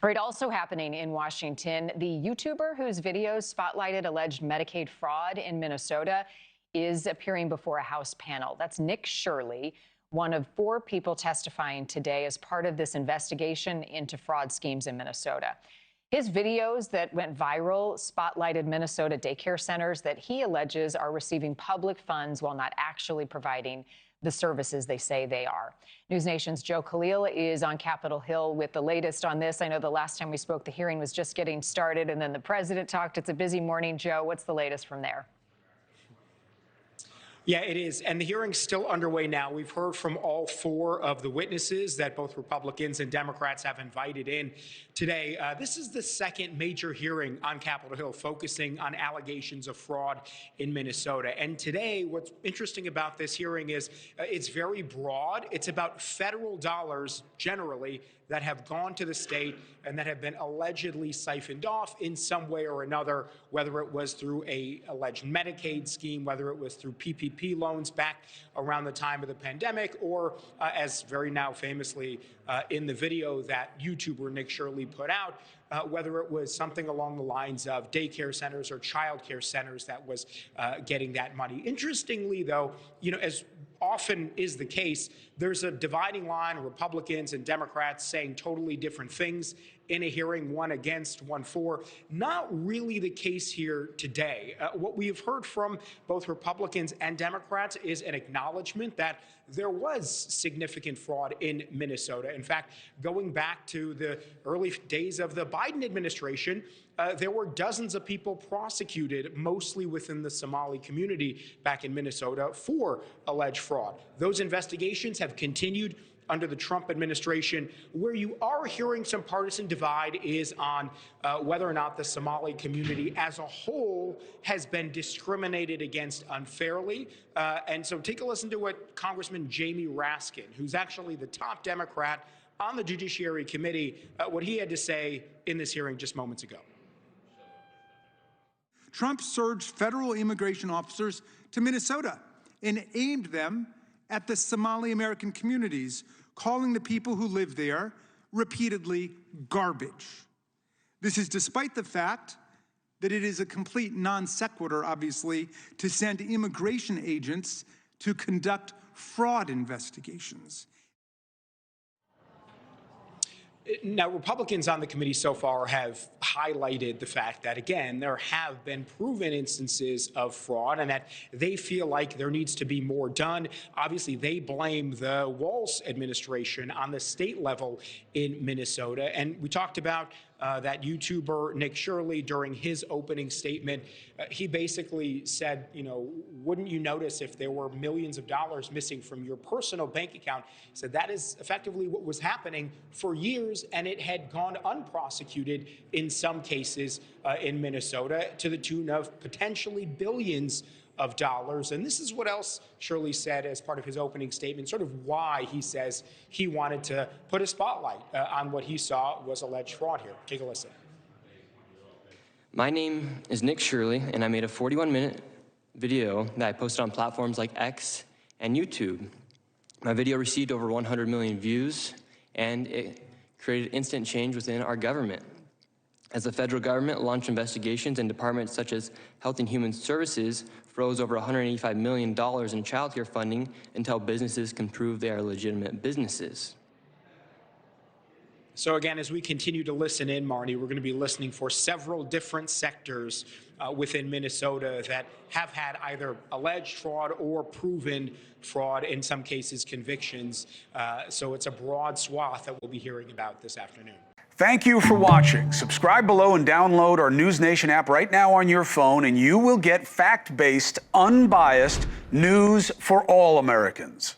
Right, also happening in Washington, the YouTuber whose videos spotlighted alleged Medicaid fraud in Minnesota is appearing before a House panel. That's Nick Shirley, one of 4 people testifying today as part of this investigation into fraud schemes in Minnesota. His videos that went viral spotlighted Minnesota daycare centers that he alleges are receiving public funds while not actually providing the services they say they are. NewsNation's Khalil is on Capitol Hill with the latest on this. I know the last time we spoke, the hearing was just getting started, and then the president talked. It's a busy morning. Joe, what's the latest from there? Yeah, it is. And the hearing's still underway now. We've heard from all 4 of the witnesses that both Republicans and Democrats have invited in today. This is the second major hearing on Capitol Hill focusing on allegations of fraud in Minnesota. And today, what's interesting about this hearing is it's very broad. It's about federal dollars generally that have gone to the state and that have been allegedly siphoned off in some way or another, whether it was through a alleged Medicaid scheme, whether it was through PPP loans back around the time of the pandemic, or as very now famously in the video that YouTuber Nick Shirley put out, whether it was something along the lines of daycare centers or child care centers that was getting that money. Interestingly, though, as often is the case, there's a dividing line, Republicans and Democrats saying totally different things in a hearing, one against, one for. Not really the case here today. What we have heard from both Republicans and Democrats is an acknowledgement that there was significant fraud in Minnesota. In fact, going back to the early days of the Biden administration, there were dozens of people prosecuted, mostly within the Somali community back in Minnesota, for alleged fraud. Those investigations have continued under the Trump administration. Where you are hearing some partisan divide is on whether or not the Somali community as a whole has been discriminated against unfairly. And so take a listen to what Congressman Jamie Raskin, who's actually the top Democrat on the Judiciary Committee, what he had to say in this hearing just moments ago. Trump surged federal immigration officers to Minnesota and aimed them at the Somali American communities, calling the people who live there repeatedly garbage. This is despite the fact that it is a complete non sequitur, obviously, to send immigration agents to conduct fraud investigations. Now, Republicans on the committee so far have highlighted the fact that, again, there have been proven instances of fraud and that they feel like there needs to be more done. Obviously, they blame the Walz administration on the state level in Minnesota. And we talked about that YouTuber Nick Shirley during his opening statement. He basically said, wouldn't you notice if there were millions of dollars missing from your personal bank account? He said that is effectively what was happening for years, and it had gone unprosecuted in some cases in Minnesota to the tune of potentially billions of dollars. And this is what else Shirley said as part of his opening statement, sort of why he says he wanted to put a spotlight on what he saw was alleged fraud here. Take a listen. My name is Nick Shirley, and I made a 41-minute video that I posted on platforms like X and YouTube. My video received over 100 million views, and it created instant change within our government. As the federal government launched investigations in departments such as Health and Human Services froze over $185 million in child care funding until businesses can prove they are legitimate businesses. So again, as we continue to listen in, Marni, we're going to be listening for several different sectors within Minnesota that have had either alleged fraud or proven fraud, in some cases convictions. So it's a broad swath that we'll be hearing about this afternoon. Thank you for watching. Subscribe below and download our NewsNation app right now on your phone, and you will get fact-based, unbiased news for all Americans.